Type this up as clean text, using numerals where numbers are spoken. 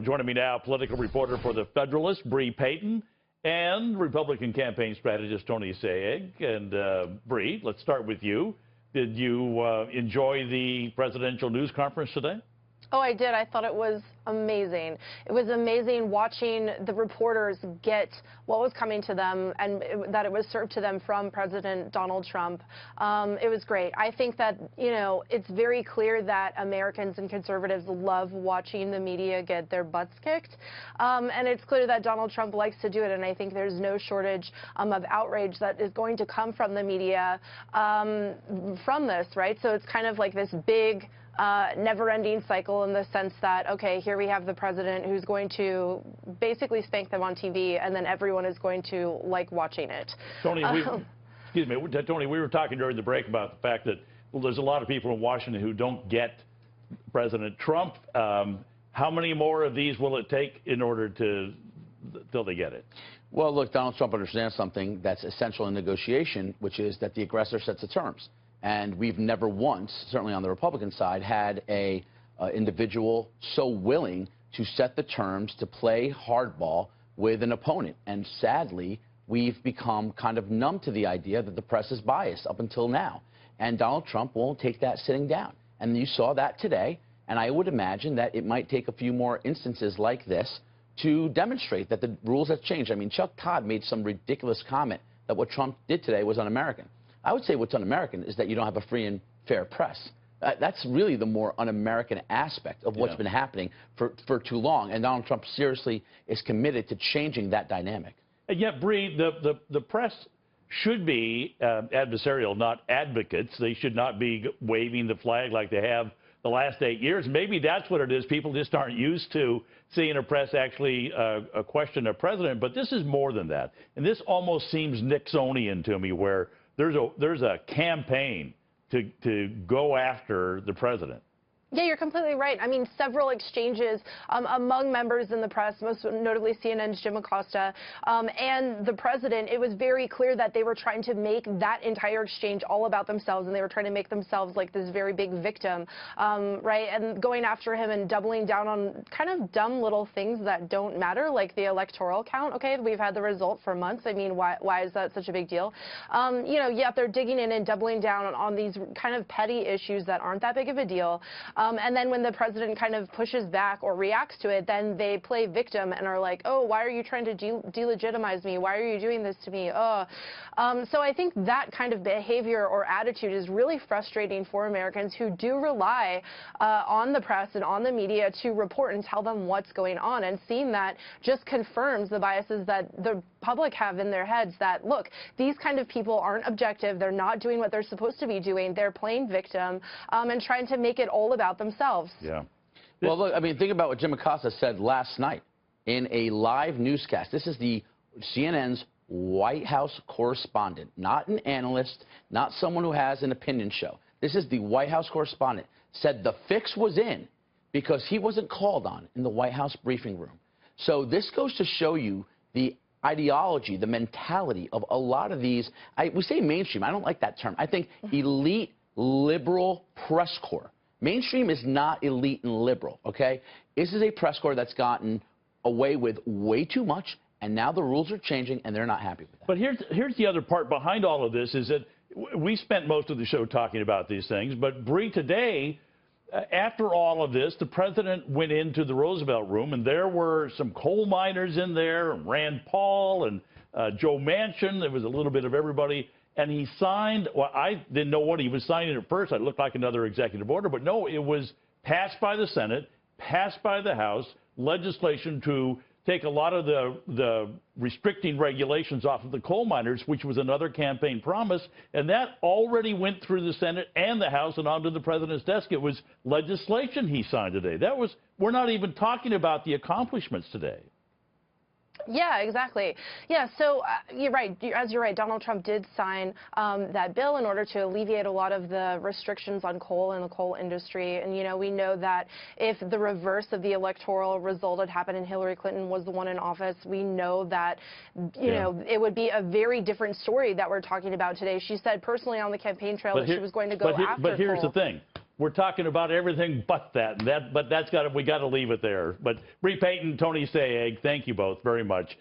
Joining me now, political reporter for the Federalist, Bre Payton, and Republican campaign strategist Tony Sayegh. And Bre, let's start with you. Did you enjoy the presidential news conference today? Oh, I did. I thought it was amazing. It was amazing watching the reporters get what was coming to them and that it was served to them from President Donald Trump. It was great. I think that, it's very clear that Americans and conservatives love watching the media get their butts kicked. And it's clear that Donald Trump likes to do it. And I think there's no shortage of outrage that is going to come from the media from this, right? So it's kind of like this big never-ending cycle in the sense that, okay, here we have the president who's going to basically spank them on TV, and then everyone is going to like watching it. Tony, Tony, we were talking during the break about the fact that there's a lot of people in Washington who don't get President Trump. How many more of these will it take in order till they get it? Well, look, Donald Trump understands something that's essential in negotiation, which is that the aggressor sets the terms. And we've never once, certainly on the Republican side, had a individual so willing to set the terms to play hardball with an opponent. And sadly, we've become kind of numb to the idea that the press is biased up until now. And Donald Trump won't take that sitting down. And you saw that today. And I would imagine that it might take a few more instances like this to demonstrate that the rules have changed. I mean, Chuck Todd made some ridiculous comment that what Trump did today was un-American. I would say what's un-American is that you don't have a free and fair press. That's really the more un-American aspect of what's been happening for too long. And Donald Trump seriously is committed to changing that dynamic. And yet, Bre, the press should be adversarial, not advocates. They should not be waving the flag like they have the last 8 years. Maybe that's what it is. People just aren't used to seeing a press actually question a president. But this is more than that. And this almost seems Nixonian to me, where there's a campaign to go after the president. Yeah, you're completely right. I mean, several exchanges among members in the press, most notably CNN's Jim Acosta, and the president. It was very clear that they were trying to make that entire exchange all about themselves, and they were trying to make themselves like this very big victim, right? And going after him and doubling down on kind of dumb little things that don't matter, like the electoral count. Okay, we've had the result for months. I mean, why is that such a big deal? Yet they're digging in and doubling down on these kind of petty issues that aren't that big of a deal. And then when the president kind of pushes back or reacts to it, then they play victim and are like, oh, why are you trying to delegitimize me? Why are you doing this to me? So I think that kind of behavior or attitude is really frustrating for Americans who do rely on the press and on the media to report and tell them what's going on. And seeing that just confirms the biases that the public have in their heads that, look, these kind of people aren't objective. They're not doing what they're supposed to be doing. They're playing victim and trying to make it all about themselves. Yeah. Well, look, I mean, think about what Jim Acosta said last night in a live newscast. This is the CNN's White House correspondent, not an analyst, not someone who has an opinion show. This is the White House correspondent. Said the fix was in because he wasn't called on in the White House briefing room. So this goes to show you the ideology, the mentality of a lot of these. We say mainstream. I don't like that term. I think elite liberal press corps. Mainstream is not elite and liberal, okay? This is a press corps that's gotten away with way too much, and now the rules are changing, and they're not happy with that. But here's the other part behind all of this is that we spent most of the show talking about these things, but Bre, today, after all of this, the president went into the Roosevelt Room, and there were some coal miners in there, and Rand Paul and Joe Manchin. There was a little bit of everybody. And he signed, well, I didn't know what he was signing at first. It looked like another executive order. But no, it was passed by the Senate, passed by the House, legislation to take a lot of the restricting regulations off of the coal miners, which was another campaign promise. And that already went through the Senate and the House and onto the president's desk. It was legislation he signed today. We're not even talking about the accomplishments today. Yeah, exactly. Yeah, so you're right. You're right, Donald Trump did sign that bill in order to alleviate a lot of the restrictions on coal and the coal industry. And, we know that if the reverse of the electoral result had happened and Hillary Clinton was the one in office, we know that, you know, it would be a very different story that we're talking about today. She said personally on the campaign trail that she was going to go after But here's coal. The thing. we're talking about everything but that. But we got to leave it there. But Bre Payton, Tony Sayegh, thank you both very much.